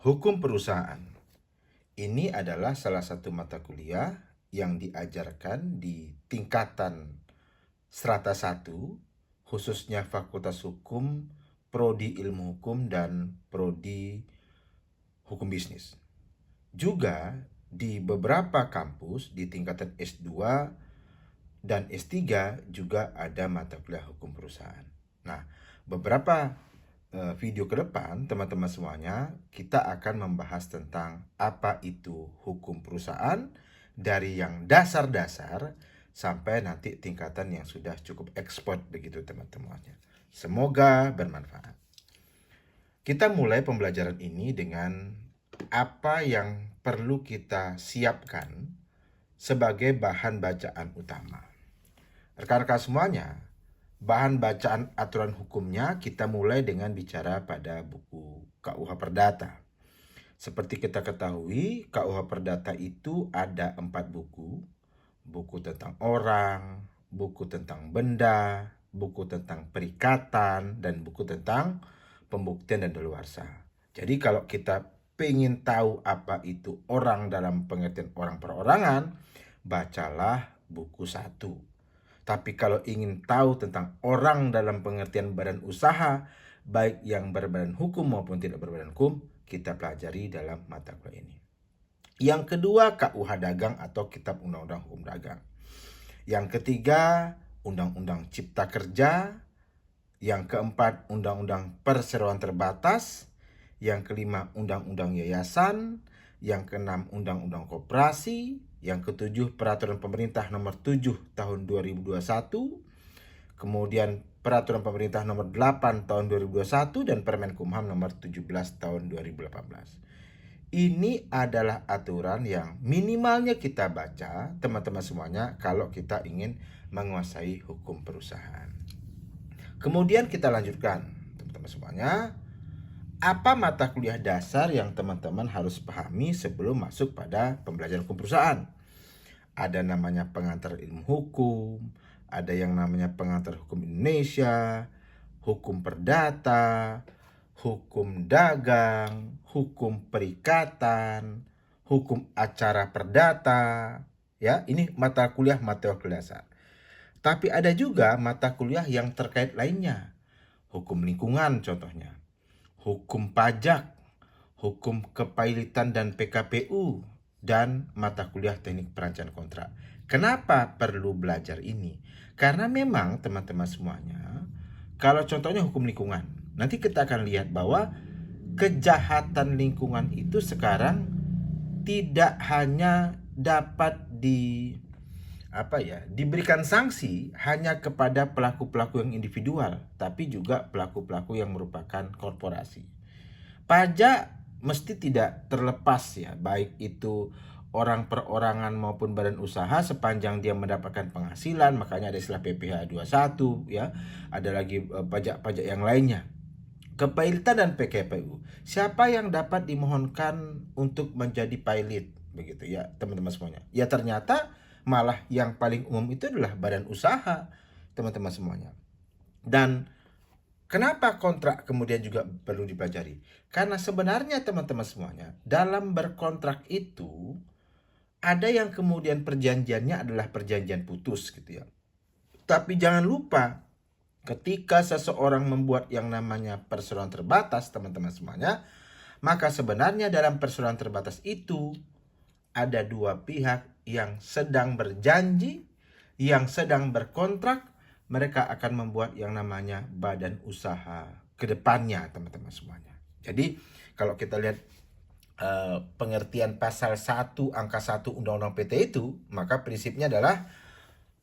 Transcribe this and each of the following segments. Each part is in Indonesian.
Hukum perusahaan. Ini adalah salah satu mata kuliah yang diajarkan di tingkatan strata 1, khususnya Fakultas Hukum, Prodi Ilmu Hukum, dan Prodi Hukum Bisnis. Juga di beberapa kampus di tingkatan S2 dan S3 juga ada mata kuliah hukum perusahaan. Nah, beberapa video ke depan, teman-teman semuanya, kita akan membahas tentang apa itu hukum perusahaan dari yang dasar-dasar sampai nanti tingkatan yang sudah cukup expert begitu teman-temannya. Semoga bermanfaat. Kita mulai pembelajaran ini dengan apa yang perlu kita siapkan sebagai bahan bacaan utama. Rekan-rekan semuanya, bahan bacaan aturan hukumnya kita mulai dengan bicara pada buku KUH Perdata. Seperti kita ketahui, KUH Perdata itu ada 4 buku. Buku tentang orang, buku tentang benda, buku tentang perikatan, dan buku tentang pembuktian dan daluarsa. Jadi kalau kita pengen tahu apa itu orang dalam pengertian orang perorangan, bacalah buku 1. Tapi kalau ingin tahu tentang orang dalam pengertian badan usaha, baik yang berbadan hukum maupun tidak berbadan hukum, kita pelajari dalam mata kuliah ini. Yang kedua, KUH Dagang atau Kitab Undang-Undang Hukum Dagang. Yang ketiga, Undang-Undang Cipta Kerja. Yang keempat, Undang-Undang Perseroan Terbatas. Yang kelima, Undang-Undang Yayasan. Yang keenam, Undang-Undang Koperasi. Yang ketujuh, Peraturan Pemerintah Nomor 7 Tahun 2021. Kemudian Peraturan Pemerintah Nomor 8 Tahun 2021 dan Permen Kumham Nomor 17 Tahun 2018. Ini adalah aturan yang minimalnya kita baca, teman-teman semuanya, kalau kita ingin menguasai hukum perusahaan. Kemudian kita lanjutkan, teman-teman semuanya. Apa mata kuliah dasar yang teman-teman harus pahami sebelum masuk pada pembelajaran hukum perusahaan? Ada namanya pengantar ilmu hukum, ada yang namanya pengantar hukum Indonesia, hukum perdata, hukum dagang, hukum perikatan, hukum acara perdata. Ya, ini mata kuliah dasar. Tapi ada juga mata kuliah yang terkait lainnya. Hukum lingkungan contohnya. Hukum pajak, hukum kepailitan dan PKPU, dan mata kuliah teknik perancangan kontrak. Kenapa perlu belajar ini? Karena memang teman-teman semuanya, kalau contohnya hukum lingkungan, nanti kita akan lihat bahwa kejahatan lingkungan itu sekarang tidak hanya dapat diberikan sanksi hanya kepada pelaku-pelaku yang individual, tapi juga pelaku-pelaku yang merupakan korporasi. Pajak mesti tidak terlepas ya, baik itu orang perorangan maupun badan usaha sepanjang dia mendapatkan penghasilan, makanya ada istilah PPh 21 ya. Ada lagi pajak-pajak yang lainnya. Kepailitan dan PKPU. Siapa yang dapat dimohonkan untuk menjadi pilot begitu ya, teman-teman semuanya? Ya ternyata malah yang paling umum itu adalah badan usaha, teman-teman semuanya. Dan kenapa kontrak kemudian juga perlu dipelajari? Karena sebenarnya teman-teman semuanya, dalam berkontrak itu ada yang kemudian perjanjiannya adalah perjanjian putus gitu ya. Tapi jangan lupa, ketika seseorang membuat yang namanya perseroan terbatas, teman-teman semuanya, maka sebenarnya dalam perseroan terbatas itu ada dua pihak yang sedang berjanji, yang sedang berkontrak. Mereka akan membuat yang namanya badan usaha ke depannya, teman-teman semuanya. Jadi kalau kita lihat pengertian pasal 1 angka 1 Undang-Undang PT itu, maka prinsipnya adalah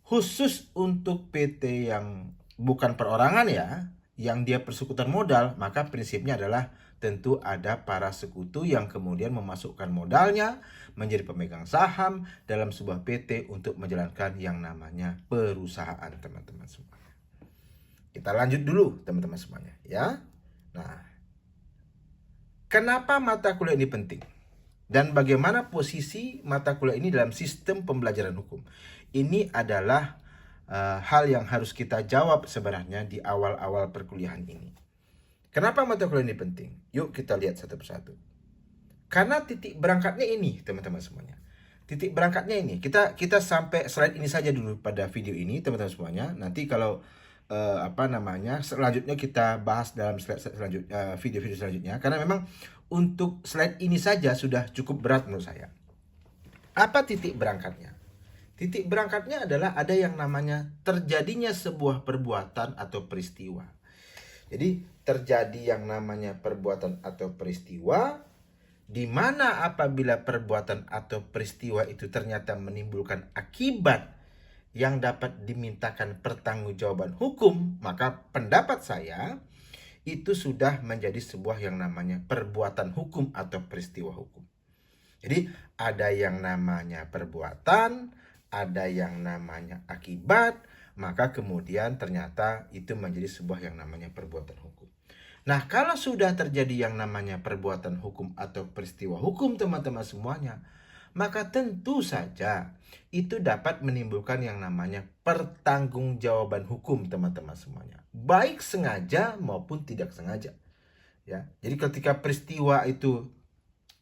khusus untuk PT yang bukan perorangan ya, yang dia persekutuan modal, maka prinsipnya adalah tentu ada para sekutu yang kemudian memasukkan modalnya menjadi pemegang saham dalam sebuah PT untuk menjalankan yang namanya perusahaan, teman-teman semuanya. Kita lanjut dulu teman-teman semuanya ya. Nah, kenapa mata kuliah ini penting? Dan bagaimana posisi mata kuliah ini dalam sistem pembelajaran hukum? Ini adalah hal yang harus kita jawab sebenarnya di awal-awal perkuliahan ini. Kenapa mata kuliah ini penting? Yuk kita lihat satu persatu. Karena titik berangkatnya ini, teman-teman semuanya. Titik berangkatnya ini. Kita sampai slide ini saja dulu pada video ini, teman-teman semuanya. Nanti kalau selanjutnya kita bahas dalam slide selanjutnya, video-video selanjutnya. Karena memang untuk slide ini saja sudah cukup berat menurut saya. Apa titik berangkatnya? Titik berangkatnya adalah ada yang namanya terjadinya sebuah perbuatan atau peristiwa. Jadi terjadi yang namanya perbuatan atau peristiwa, di mana apabila perbuatan atau peristiwa itu ternyata menimbulkan akibat yang dapat dimintakan pertanggungjawaban hukum, maka pendapat saya itu sudah menjadi sebuah yang namanya perbuatan hukum atau peristiwa hukum. Jadi ada yang namanya perbuatan, ada yang namanya akibat, maka kemudian ternyata itu menjadi sebuah yang namanya perbuatan hukum. Nah, kalau sudah terjadi yang namanya perbuatan hukum atau peristiwa hukum, teman-teman semuanya, maka tentu saja itu dapat menimbulkan yang namanya pertanggungjawaban hukum, teman-teman semuanya. Baik sengaja maupun tidak sengaja. Ya. Jadi ketika peristiwa itu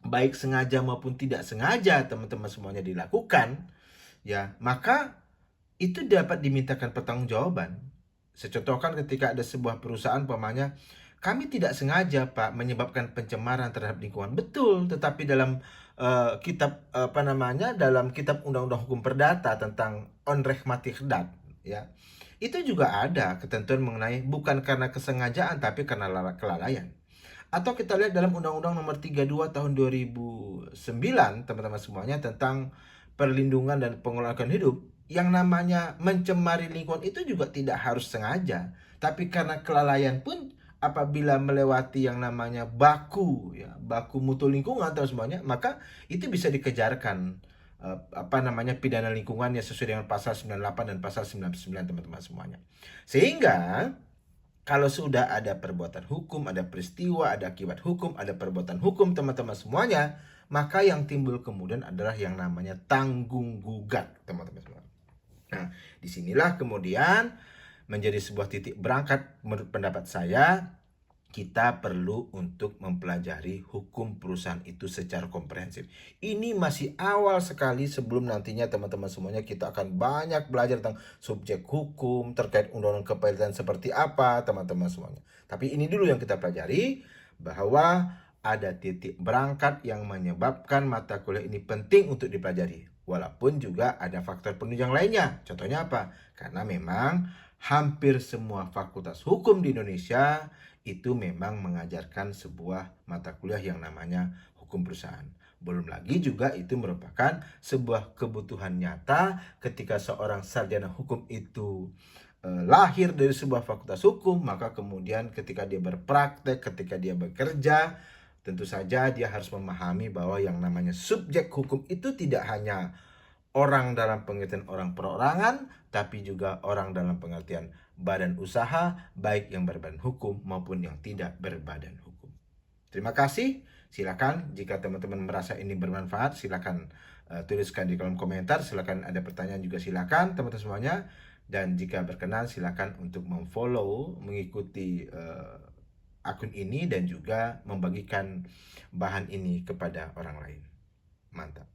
baik sengaja maupun tidak sengaja, teman-teman semuanya dilakukan, ya, maka itu dapat dimintakan pertanggungjawaban. Secontohkan ketika ada sebuah perusahaan umpamanya, kami tidak sengaja Pak menyebabkan pencemaran terhadap lingkungan. Betul, tetapi dalam dalam kitab Undang-Undang Hukum Perdata tentang Onrecht mati kedat, ya. Itu juga ada ketentuan mengenai bukan karena kesengajaan tapi karena kelalaian. Atau kita lihat dalam Undang-Undang Nomor 32 Tahun 2009, teman-teman semuanya, tentang perlindungan dan pengelolaan hidup. Yang namanya mencemari lingkungan itu juga tidak harus sengaja, tapi karena kelalaian pun apabila melewati yang namanya baku mutu lingkungan atau semuanya, maka itu bisa dikejarkan pidana lingkungannya sesuai dengan pasal 98 dan pasal 99, teman-teman semuanya. Sehingga kalau sudah ada perbuatan hukum, ada peristiwa, ada akibat hukum, ada perbuatan hukum, teman-teman semuanya, maka yang timbul kemudian adalah yang namanya tanggung gugat, teman-teman semua. Nah, disinilah kemudian menjadi sebuah titik berangkat menurut pendapat saya, kita perlu untuk mempelajari hukum perusahaan itu secara komprehensif. Ini masih awal sekali, sebelum nantinya teman-teman semuanya kita akan banyak belajar tentang subjek hukum terkait undang-undang kepailitan seperti apa, teman-teman semuanya. Tapi ini dulu yang kita pelajari, bahwa ada titik berangkat yang menyebabkan mata kuliah ini penting untuk dipelajari. Walaupun juga ada faktor penunjang lainnya. Contohnya apa? Karena memang hampir semua fakultas hukum di Indonesia itu memang mengajarkan sebuah mata kuliah yang namanya hukum perusahaan. Belum lagi juga itu merupakan sebuah kebutuhan nyata ketika seorang sarjana hukum itu lahir dari sebuah fakultas hukum, maka kemudian ketika dia berpraktek, ketika dia bekerja, tentu saja dia harus memahami bahwa yang namanya subjek hukum itu tidak hanya orang dalam pengertian orang perorangan, tapi juga orang dalam pengertian badan usaha, baik yang berbadan hukum maupun yang tidak berbadan hukum. Terima kasih. Silakan jika teman-teman merasa ini bermanfaat, silakan tuliskan di kolom komentar. Silakan ada pertanyaan juga, silakan teman-teman semuanya. Dan jika berkenan, silakan untuk memfollow, mengikuti akun ini dan juga membagikan bahan ini kepada orang lain. Mantap.